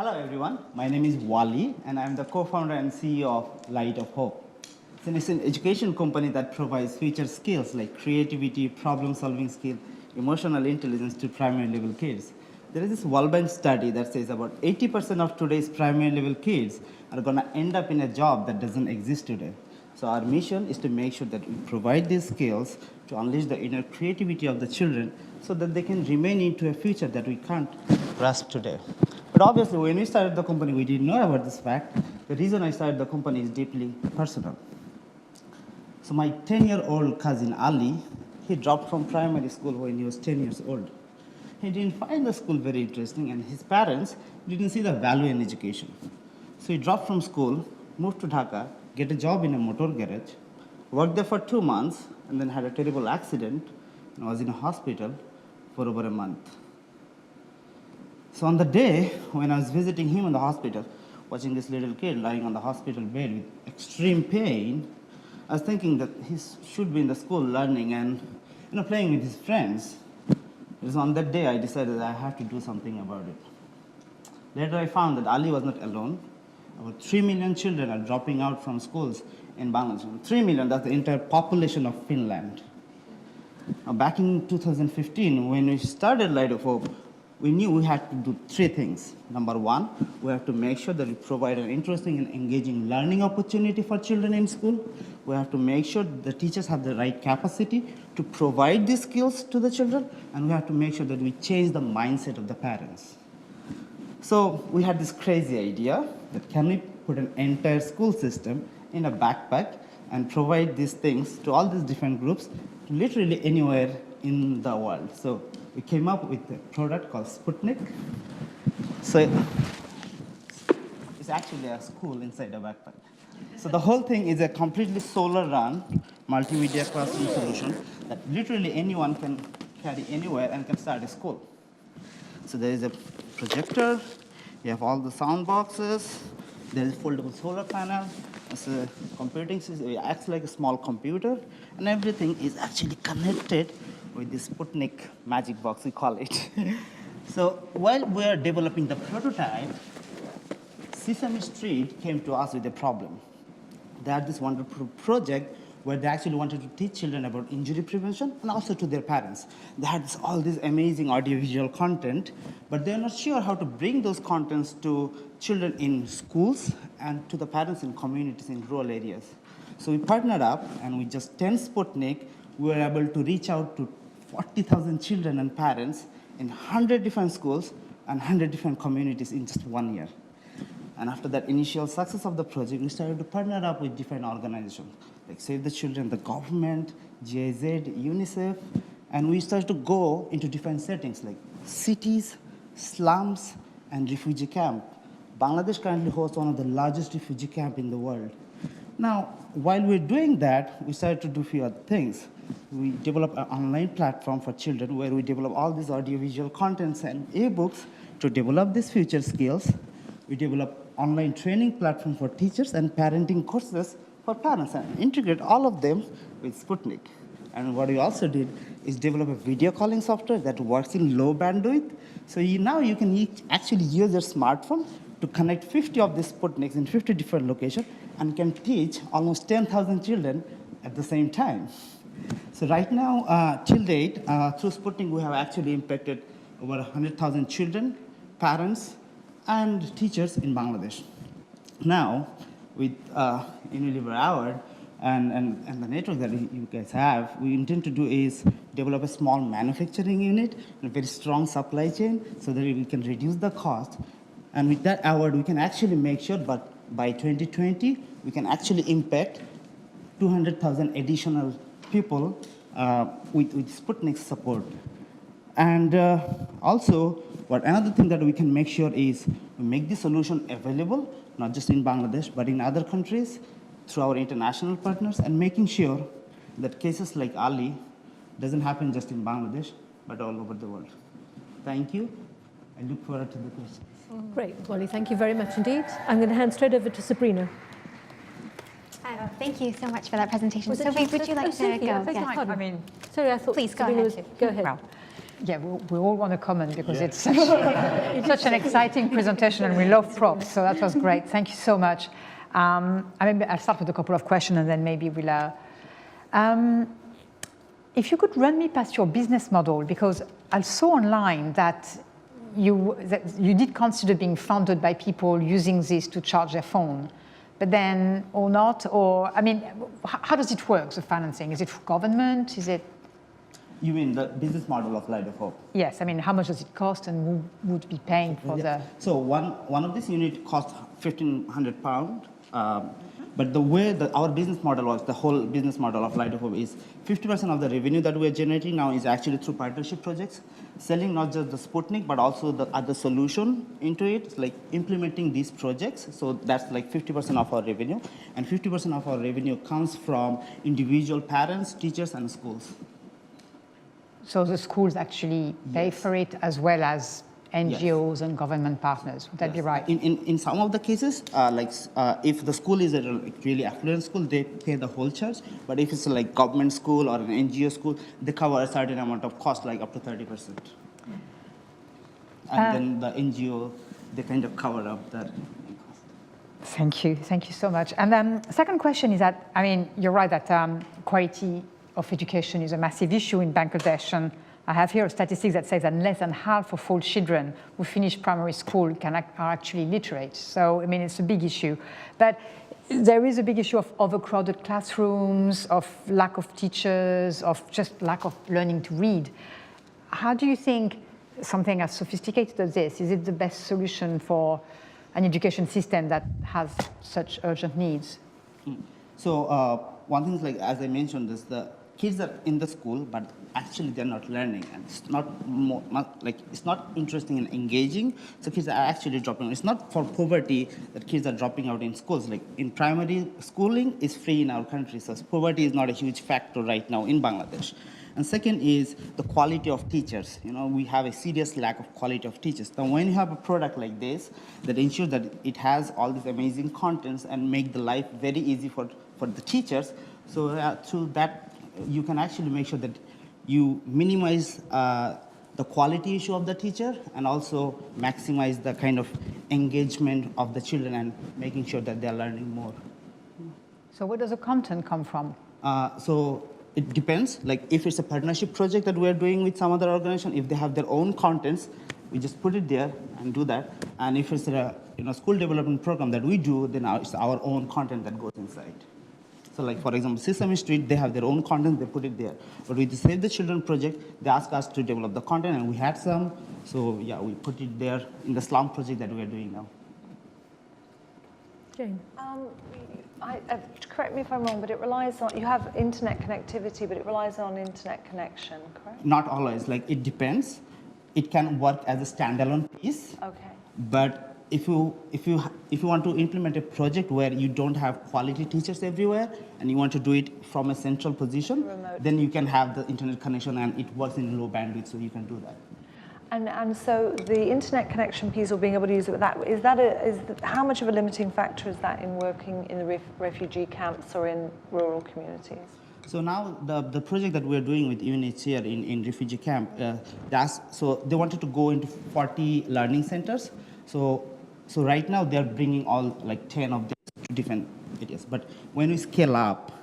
Hello everyone, my name is Wali and I'm the co-founder and CEO of Light of Hope. It's an education company that provides future skills like creativity, problem-solving skill, emotional intelligence to primary level kids. There is this World Bank study that says about 80% of today's primary level kids are going to end up in a job that doesn't exist today. So our mission is to make sure that we provide these skills to unleash the inner creativity of the children so that they can remain into a future that we can't grasp today. But obviously, when we started the company, we didn't know about this fact. The reason I started the company is deeply personal. So my 10-year-old cousin Ali, he dropped from primary school when he was 10 years old. He didn't find the school very interesting, and his parents didn't see the value in education. So he dropped from school, moved to Dhaka, get a job in a motor garage, worked there for 2 months, and then had a terrible accident and was in a hospital for over a month. So on the day when I was visiting him in the hospital, watching this little kid lying on the hospital bed with extreme pain, I was thinking that he should be in the school learning and playing with his friends. It was on that day I decided that I have to do something about it. Later I found that Ali was not alone. About 3 million children are dropping out from schools in Bangladesh. 3 million, that's the entire population of Finland. Now, back in 2015, when we started Light of Hope, we knew we had to do 3 things. Number 1, we have to make sure that we provide an interesting and engaging learning opportunity for children in school. We have to make sure the teachers have the right capacity to provide these skills to the children, and we have to make sure that we change the mindset of the parents. So we had this crazy idea that can we put an entire school system in a backpack and provide these things to all these different groups, literally anywhere in the world. So we came up with a product called Sputnique. So it's actually a school inside a backpack. So the whole thing is a completely solar-run multimedia classroom solution that literally anyone can carry anywhere and can start a school. So there is a projector, you have all the sound boxes, there is a foldable solar panel, it's a computing system, it acts like a small computer, and everything is actually connected with this Sputnik magic box, we call it. So while we are developing the prototype, Sesame Street came to us with a problem. They had this wonderful project where they actually wanted to teach children about injury prevention and also to their parents. They had all this amazing audiovisual content, but they're not sure how to bring those contents to children in schools and to the parents in communities in rural areas. So we partnered up, and with just 10 Sputnik, we were able to reach out to 40,000 children and parents in 100 different schools and 100 different communities in just 1 year. And after that initial success of the project, we started to partner up with different organizations like Save the Children, the government, GIZ, UNICEF, and we started to go into different settings like cities, slums, and refugee camp. Bangladesh currently hosts one of the largest refugee camps in the world. Now, while we're doing that, we started to do a few other things. We developed an online platform for children where we develop all these audiovisual contents and ebooks to develop these future skills. We develop online training platform for teachers and parenting courses for parents and integrate all of them with Sputnik. And what we also did is develop a video calling software that works in low bandwidth. So now you can actually use your smartphone to connect 50 of these Sputniks in 50 different locations and can teach almost 10,000 children at the same time. So right now, till date, through Sputnik, we have actually impacted over 100,000 children, parents, and teachers in Bangladesh. Now, with Unilever Award and the network that you guys have, we intend to do is develop a small manufacturing unit and a very strong supply chain so that we can reduce the cost. And with that award, we can actually make sure that by 2020, we can actually impact 200,000 additional people with Sputnik's support. And also, another thing that we can make sure is we make the solution available, not just in Bangladesh, but in other countries through our international partners, and making sure that cases like Ali doesn't happen just in Bangladesh, but all over the world. Thank you. I look forward to the questions. Great, Wally, thank you very much indeed. I'm going to hand straight over to Sabrina. Thank you so much for that presentation. Sophie, would you like to go? I mean, sorry, I thought please go Sabrina ahead. Go ahead. Well, Yeah, we all want to comment because it's such, such an exciting presentation and we love props, so that was great. Thank you so much. I'll start with a couple of questions and then maybe we'll... if you could run me past your business model, because I saw online that you did consider being funded by people using this to charge their phone, but then, or not, or, I mean, how does it work, the financing? Is it for government? Is it... You mean the business model of Light of Hope? Yes, I mean, how much does it cost and who would be paying for the... So one of these units costs £1,500. But the way that our business model was, the whole business model of Light of Hope is 50% of the revenue that we're generating now is actually through partnership projects, selling not just the Sputnique, but also the other solution into it, it's like implementing these projects. So that's like 50% of our revenue. And 50% of our revenue comes from individual parents, teachers, and schools. So the schools actually pay for it as well as NGOs and government partners. Would that be right? In some of the cases, if the school is a really affluent school, they pay the whole charge. But if it's like government school or an NGO school, they cover a certain amount of cost, like up to 30%. And then the NGO, they kind of cover up that. Thank you so much. And then second question is that, I mean, you're right that quality of education is a massive issue in Bangladesh. And I have here a statistic that says that less than half of all children who finish primary school are actually literate. So, I mean, it's a big issue. But there is a big issue of overcrowded classrooms, of lack of teachers, of just lack of learning to read. How do you think something as sophisticated as this, is it the best solution for an education system that has such urgent needs? So one thing is, like, as I mentioned, is the kids are in the school, but actually they're not learning, and it's it's not interesting and engaging. So kids are actually dropping. It's not for poverty that kids are dropping out in schools. Like in primary schooling is free in our country, so poverty is not a huge factor right now in Bangladesh. And second is the quality of teachers. You know, we have a serious lack of quality of teachers. Now, when you have a product like this that ensures that it has all these amazing contents and make the life very easy for the teachers, so through that you can actually make sure that you minimize the quality issue of the teacher and also maximize the kind of engagement of the children and making sure that they're learning more. So where does the content come from? So it depends. Like if it's a partnership project that we're doing with some other organization, if they have their own contents, we just put it there and do that. And if it's a school development program that we do, then it's our own content that goes inside. So like, for example, Sesame Street, they have their own content, they put it there. But with the Save the Children project, they asked us to develop the content, and we had some. So yeah, we put it there in the slum project that we are doing now. Jane. Correct me if I'm wrong, but it relies on, you have internet connectivity, but it relies on internet connection, correct? Not always, like it depends. It can work as a standalone piece. Okay. But if you want to implement a project where you don't have quality teachers everywhere and you want to do it from a central position, then you can have the internet connection and it works in low bandwidth, so you can do that. And so the internet connection piece, or being able to use it with that, how much of a limiting factor is that in working in the refugee camps or in rural communities? So now the project that we're doing with UNHCR in refugee camp, so they wanted to go into 40 learning centers. So right now they're bringing all like 10 of them to different areas. But when we scale up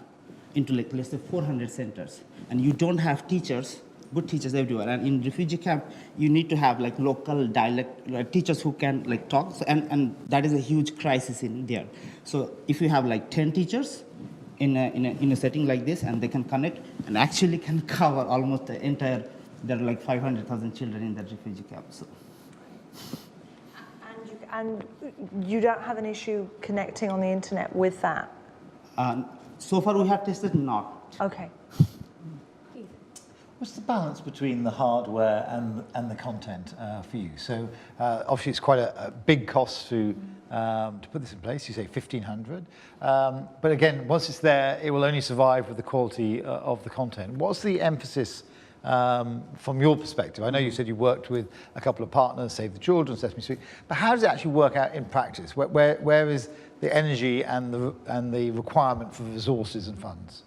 into like, let's say 400 centers, and you don't have teachers, good teachers everywhere, and in refugee camp you need to have like local dialect teachers who can like talk, so, and that is a huge crisis in there. So if you have like 10 teachers in a setting like this, and they can connect and actually can cover almost the entire, there are like 500,000 children in that refugee camp. So. And you don't have an issue connecting on the internet with that? So far we have tested not. Okay. What's the balance between the hardware and the content for you? So obviously it's quite a big cost to put this in place. You say 1,500, but again, once it's there, it will only survive with the quality of the content. What's the emphasis from your perspective? I know you said you worked with a couple of partners, Save the Children, Sesame Street, but how does it actually work out in practice? Where is the energy and the requirement for resources and funds?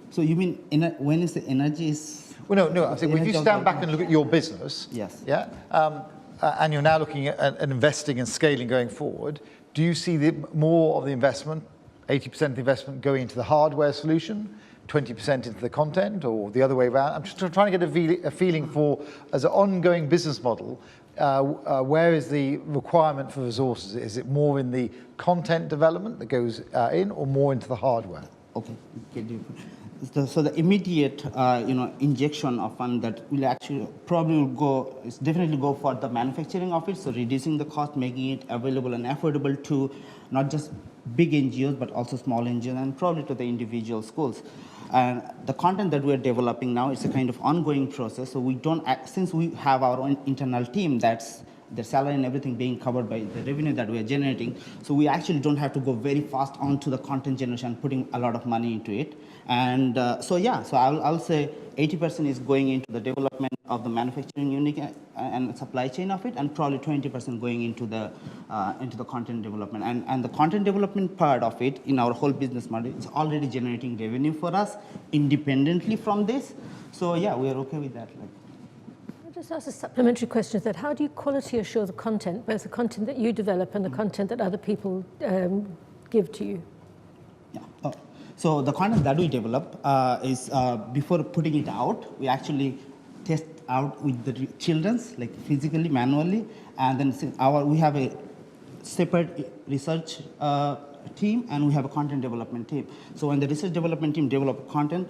So you mean when is the energy is Well, no, I think if you stand back and look at your business, Yes. yeah, and you're now looking at investing and scaling going forward, do you see more of the investment, 80% of the investment going into the hardware solution, 20% into the content, or the other way around? I'm just trying to get a feeling for, as an ongoing business model, where is the requirement for resources? Is it more in the content development that goes in, or more into the hardware? Okay. So the immediate, injection of fund that will actually probably definitely go for the manufacturing of it. So reducing the cost, making it available and affordable to not just big NGOs, but also small NGOs and probably to the individual schools. And the content that we're developing now, it's a kind of ongoing process. So we don't, since we have our own internal team, that's their salary and everything being covered by the revenue that we are generating. So we actually don't have to go very fast onto the content generation, putting a lot of money into it. And so I'll say 80% is going into the development of the manufacturing unit and supply chain of it, and probably 20% going into the content development. And the content development part of it in our whole business model is already generating revenue for us independently from this. So yeah, we are okay with that. I'll just ask a supplementary question is that how do you quality assure the content, both the content that you develop and the content that other people give to you? Yeah. So the content that we develop is before putting it out, we actually test out with the children's, like physically, manually, and then we have a separate research team and we have a content development team. So when the research development team develop content,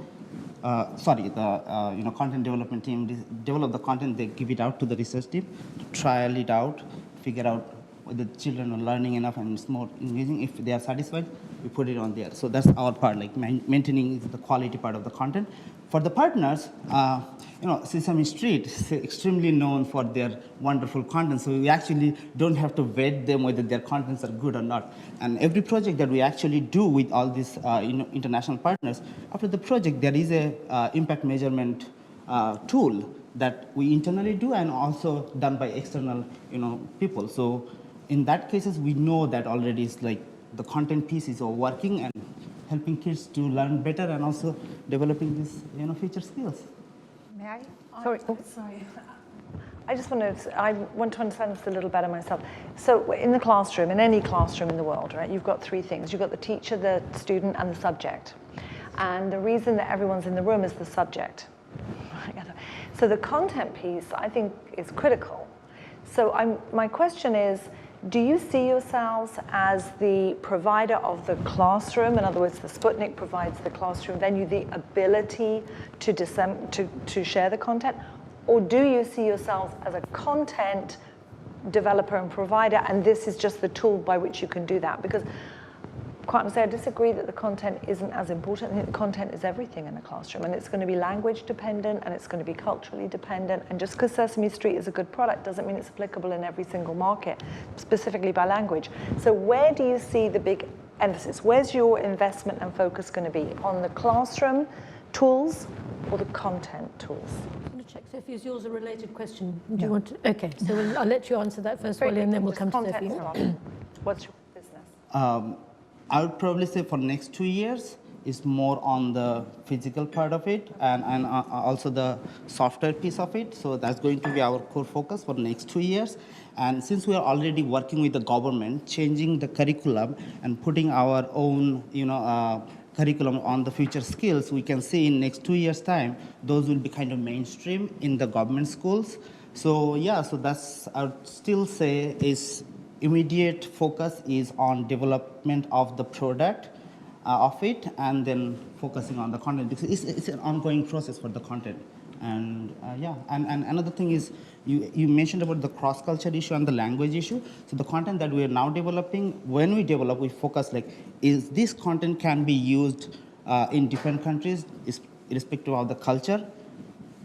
content development team develop the content, they give it out to the research team to trial it out, figure out whether the children are learning enough and it's more engaging. If they are satisfied, we put it on there. So that's our part, like maintaining the quality part of the content. For the partners, Sesame Street is extremely known for their wonderful content. So we actually don't have to vet them whether their contents are good or not. And every project that we actually do with all these international partners, after the project, there is a impact measurement tool that we internally do and also done by external people. So in that cases, we know that already is like the content pieces are working and helping kids to learn better and also developing these future skills. May I? Sorry. I want to understand this a little better myself. So in the classroom, in any classroom in the world, right, you've got three things. You've got the teacher, the student, and the subject. And the reason that everyone's in the room is the subject. So the content piece, I think, is critical. So my question is, do you see yourselves as the provider of the classroom? In other words, the Sputnique provides the classroom venue, the ability to share the content? Or do you see yourselves as a content developer and provider, and this is just the tool by which you can do that? Because quite honestly, I disagree that the content isn't as important. I think the content is everything in a classroom, and it's going to be language dependent, and it's going to be culturally dependent. And just because Sesame Street is a good product doesn't mean it's applicable in every single market, specifically by language. So where do you see the big emphasis? Where's your investment and focus going to be? On the classroom tools or the content tools? I'm going to check, Sophie, is yours a related question? Do you want to? Okay, so I'll let you answer that first, Wally, and then we'll come to Sophie. What's your business? I would probably say for next 2 years is more on the physical part of it and also the software piece of it. So that's going to be our core focus for the next 2 years. And since we are already working with the government, changing the curriculum and putting our own, curriculum on the future skills, we can see in next 2 years' time, those will be kind of mainstream in the government schools. So yeah, so that's, I would still say is immediate focus is on development of the product of it, and then focusing on the content, because it's an ongoing process for the content. And and another thing is, you mentioned about the cross-culture issue and the language issue. So the content that we are now developing, when we develop, we focus like, is this content can be used in different countries, irrespective of the culture.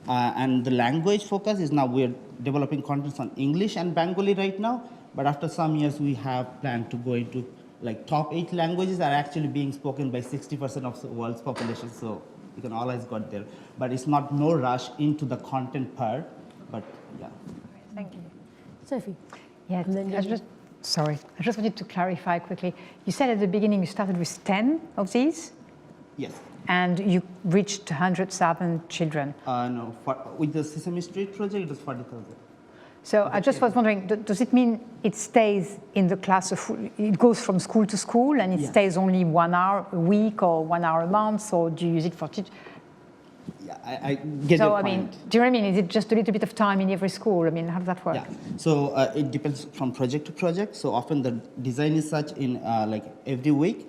And the language focus is now we're developing contents on English and Bengali right now. But after some years, we have planned to go into like top 8 languages are actually being spoken by 60% of the world's population. So you can always got there. But it's not no rush into the content part. But yeah. Thank you. Sophie. Yeah, I just wanted to clarify quickly. You said at the beginning you started with 10 of these? Yes. and you reached 100,000 children. No, with the Sesame Street project, it was 40,000. So I just was wondering, does it mean it stays in the class, it goes from school to school and it Yes. stays only 1 hour a week or 1 hour a month, or do you use it for teaching? Yeah, I get So your I mean, point. do you know what I mean? Is it just a little bit of time in every school? I mean, how does that work? Yeah, so it depends from project to project. So often the design is such in like every week,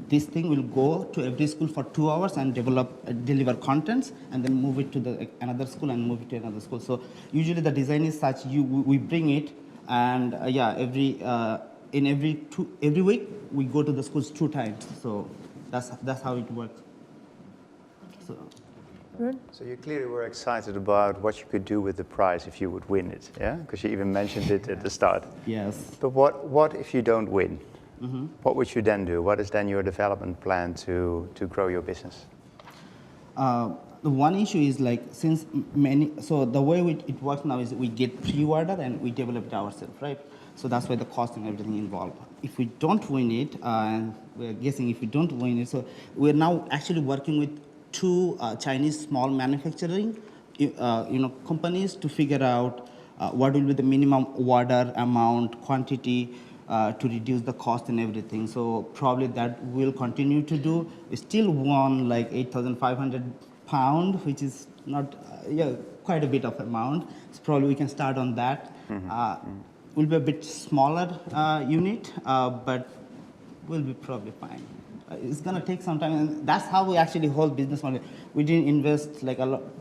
this thing will go to every school for 2 hours and deliver contents, and then move it to another school and move it to another school. So usually the design is such we bring it, and yeah, every week we go to the schools 2 times. So that's how it works. So. So you clearly were excited about what you could do with the prize if you would win it, yeah? Because you even mentioned it at the start. Yes. But what if you don't win? What would you then do? What is then your development plan to grow your business? The one issue is like so the way it works now is we get pre-order and we develop it ourselves, right? So that's why the cost and everything involved. If we don't win it, and we're guessing if we don't win it, so we're now actually working with 2 Chinese small manufacturing companies to figure out what will be the minimum order amount, quantity, to reduce the cost and everything. So probably that we'll continue to do. We still won like 8,500 pound, which is not, quite a bit of amount. So probably we can start on that. Will be a bit smaller unit, but we'll be probably fine. It's gonna take some time, and that's how we actually hold business model. We didn't invest like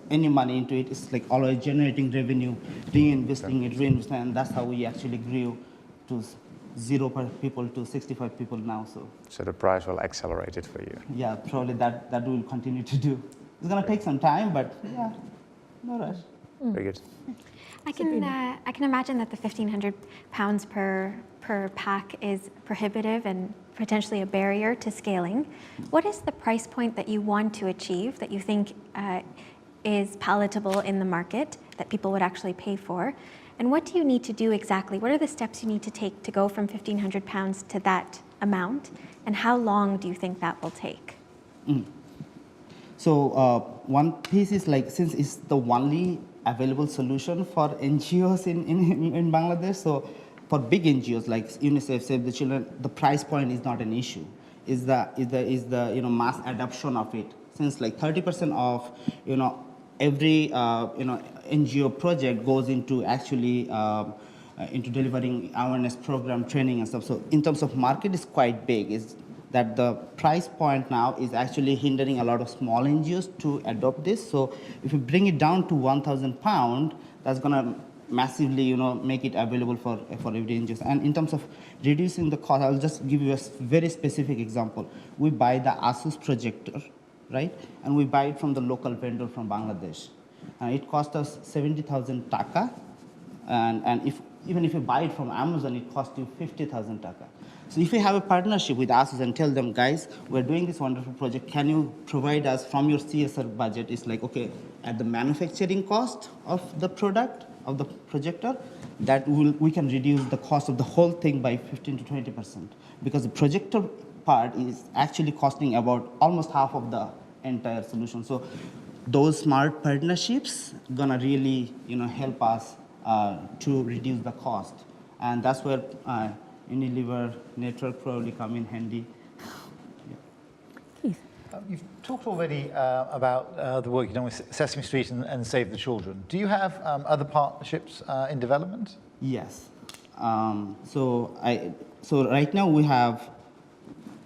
any money into it. It's like always generating revenue, reinvesting, and that's how we actually grew to 0 people to 65 people now. So the prize will accelerate it for you. Yeah, probably that we'll continue to do. It's gonna take some time, but yeah, no rush. Very good. I can imagine that the £1,500 per pack is prohibitive and potentially a barrier to scaling. What is the price point that you want to achieve that you think is palatable in the market that people would actually pay for? And what do you need to do exactly? What are the steps you need to take to go from £1,500 to that amount? And how long do you think that will take? So one piece is like, since it's the only available solution for NGOs in Bangladesh, so for big NGOs like UNICEF, Save the Children, the price point is not an issue. Is the mass adoption of it. Since like 30% of every NGO project goes into actually into delivering awareness program, training and stuff. So in terms of market, it's quite big. Is that the price point now is actually hindering a lot of small NGOs to adopt this. So if you bring it down to £1,000, that's gonna massively, make it available for every NGO. And in terms of reducing the cost, I'll just give you a very specific example. We buy the Asus projector, right? And we buy it from the local vendor from Bangladesh. It cost us 70,000 taka. And even if you buy it from Amazon, it costs you 50,000 taka. So if you have a partnership with Asus and tell them, guys, we're doing this wonderful project, can you provide us from your CSR budget? It's like, okay, at the manufacturing cost of the product, of the projector, that we can reduce the cost of the whole thing by 15 to 20%. Because the projector part is actually costing about almost half of the entire solution. So those smart partnerships gonna really, help us to reduce the cost. And that's where Unilever network probably come in handy. You've talked already about the work you've done with Sesame Street and Save the Children. Do you have other partnerships in development? Yes. So right now we have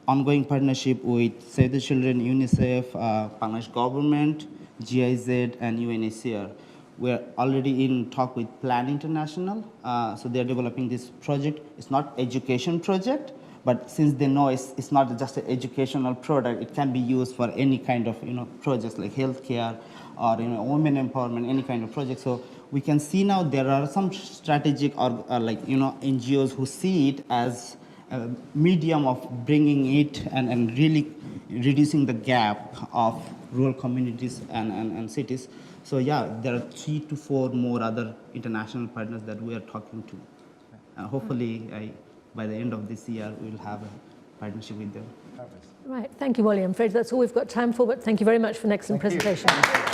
ongoing partnership with Save the Children, UNICEF, Bangladesh government, GIZ, and UNHCR. We're already in talk with Plan International. So they're developing this project. It's not education project, but since they know it's not just an educational product, it can be used for any kind of projects like healthcare or women empowerment, any kind of project. So we can see now there are some strategic or NGOs who see it as a medium of bringing it and really reducing the gap of rural communities and cities. So yeah, there are 3 to 4 more other international partners that we are talking to. Hopefully, by the end of this year, we will have a partnership with them. Fabulous. Right, thank you, Wally. I'm afraid that's all we've got time for, but thank you very much for an excellent Thank you. presentation.